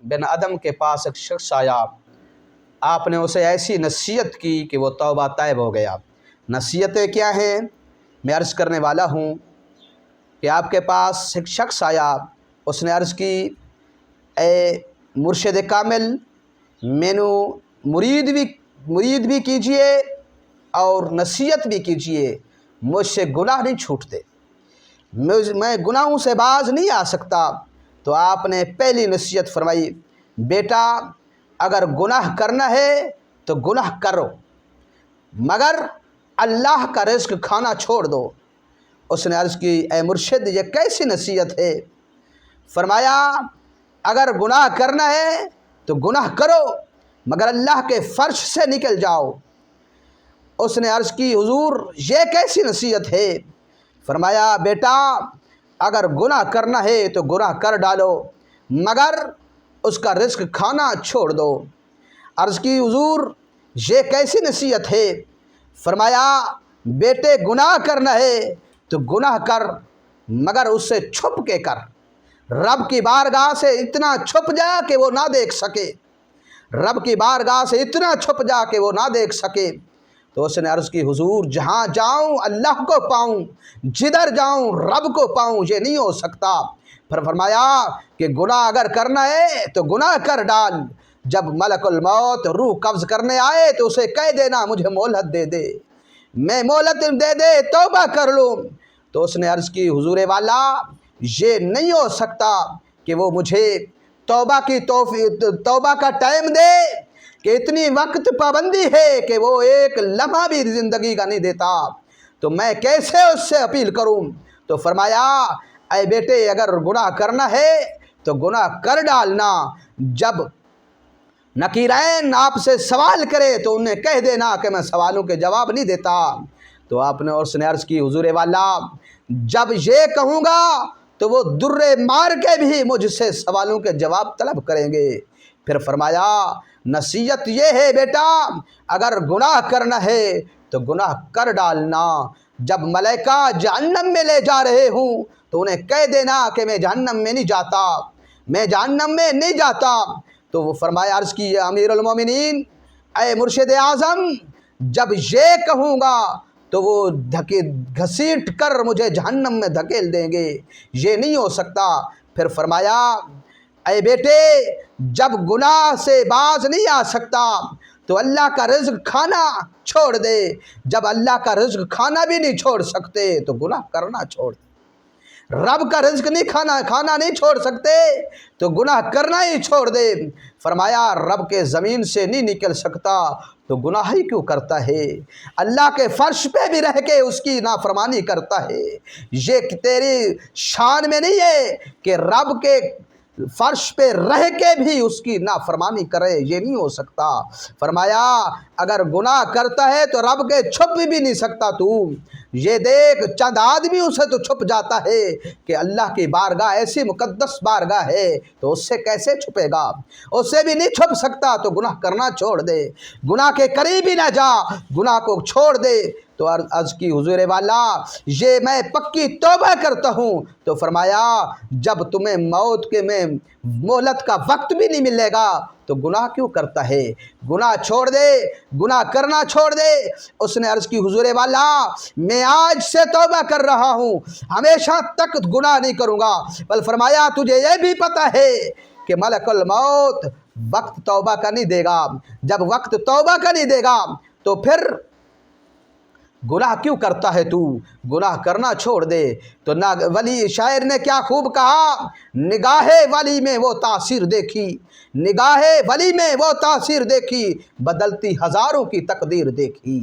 बिन अदम के पास एक शख्स आया, आपने उसे ऐसी नसीहत की कि वो तौबा तैब हो गया। नसीहतें क्या हैं? मैं अर्ज़ करने वाला हूँ कि आपके पास एक शख्स आया, उसने अर्ज़ की, ए मुर्शिद कामिल, मैनू मुरीद भी कीजिए और नसीहत भी कीजिए, मुझसे गुनाह नहीं छूटते, मैं गुनाहों से बाज नहीं आ सकता। तो आपने पहली नसीहत फरमाई, बेटा अगर गुनाह करना है तो गुनाह करो, मगर अल्लाह का रिज़्क़ खाना छोड़ दो। उसने अर्ज़ की, ए मुर्शिद ये कैसी नसीहत है? फरमाया, अगर गुनाह करना है तो गुनाह करो, मगर अल्लाह के फ़र्श से निकल जाओ। उसने अर्ज़ की, हुज़ूर ये कैसी नसीहत है? फरमाया, बेटा अगर गुनाह करना है तो गुनाह कर डालो, मगर उसका रिज़्क़ खाना छोड़ दो। अर्ज़ की, हुज़ूर ये कैसी नसीहत है? फरमाया, बेटे गुनाह करना है तो गुनाह कर, मगर उससे छुप के कर, रब की बारगाह से इतना छुप जा कि वो ना देख सके, रब की बारगाह से इतना छुप जा कि वो ना देख सके। तो उसने अर्ज़ की, हुज़ूर जहाँ जाऊँ अल्लाह को पाऊँ, जिधर जाऊँ रब को पाऊँ, ये नहीं हो सकता। फिर फरमाया कि गुनाह अगर करना है तो गुनाह कर डाल, जब मलकुल मौत रूह कब्ज़ करने आए तो उसे कह देना मुझे मोहलत दे दे, मैं मोहलत दे दे तौबा कर लूँ। तो उसने अर्ज़ की, हुज़ूर वाला ये नहीं हो सकता कि वो मुझे तौबा का टाइम दे, कि इतनी वक्त पाबंदी है कि वो एक लम्हा भी ज़िंदगी का नहीं देता, तो मैं कैसे उससे अपील करूं? तो फरमाया, ऐ बेटे अगर गुनाह करना है तो गुनाह कर डालना, जब नकीरैन आपसे सवाल करे तो उन्हें कह देना कि मैं सवालों के जवाब नहीं देता। तो आपने उसने अर्ज़ की, हुज़ूर वाला जब ये कहूँगा तो वो दुर्रे मार के भी मुझसे सवालों के जवाब तलब करेंगे। फिर फरमाया, नसीहत ये है बेटा अगर गुनाह करना है तो गुनाह कर डालना, जब मलाइका जहन्नम में ले जा रहे हूँ तो उन्हें कह देना कि मैं जहन्नम में नहीं जाता, मैं जहन्नम में नहीं जाता। तो वो फरमाया, अर्ज़ की, अमीरुल मोमिनीन, ऐ मुर्शिद आज़म जब ये कहूँगा तो वो घसीट कर मुझे जहन्नम में धकेल देंगे, ये नहीं हो सकता। फिर फरमाया, ऐ बेटे जब गुनाह से बाज नहीं आ सकता तो अल्लाह का रिज़्क़ खाना छोड़ दे, जब अल्लाह का रिज़्क़ खाना भी नहीं छोड़ सकते तो गुनाह करना छोड़ दे, रब का रिज़्क़ नहीं खाना नहीं छोड़ सकते तो गुनाह करना ही छोड़ दे। फरमाया, रब के ज़मीन से नहीं निकल सकता तो गुनाह ही क्यों करता है? अल्लाह के फ़र्श पे भी रह के उसकी नाफरमानी करता है, ये तेरी शान में नहीं है कि रब के फ़र्श पे रह के भी उसकी नाफरमानी करे, ये नहीं हो सकता। फरमाया, अगर गुनाह करता है तो रब के छुप भी नहीं सकता तू, ये देख चंद आदमी उसे तो छुप जाता है कि अल्लाह की बारगाह ऐसी मुकद्दस बारगाह है तो उससे कैसे छुपेगा? उससे भी नहीं छुप सकता तो गुनाह करना छोड़ दे, गुनाह के करीब ही ना जा, गुनाह को छोड़ दे। तो अर्ज़ की, हुज़ूर वाला ये मैं पक्की तौबा करता हूँ। तो फरमाया, जब तुम्हें मौत के में मोहलत का वक्त भी नहीं मिलेगा तो गुनाह क्यों करता है? गुनाह छोड़ दे, गुनाह करना छोड़ दे। उसने अर्ज़ की, हुज़ूर वाला मैं आज से तौबा कर रहा हूँ, हमेशा तक गुनाह नहीं करूँगा। बल फरमाया, तुझे ये भी पता है कि मलकुल मौत वक्त तौबा का नहीं देगा, जब वक्त तौबा का नहीं देगा तो फिर गुनाह क्यों करता है तू? गुनाह करना छोड़ दे। तो ना वली शायर ने क्या खूब कहा, निगाहे वली में वो तासीर देखी, निगाहे वली में वो तासीर देखी, बदलती हज़ारों की तकदीर देखी।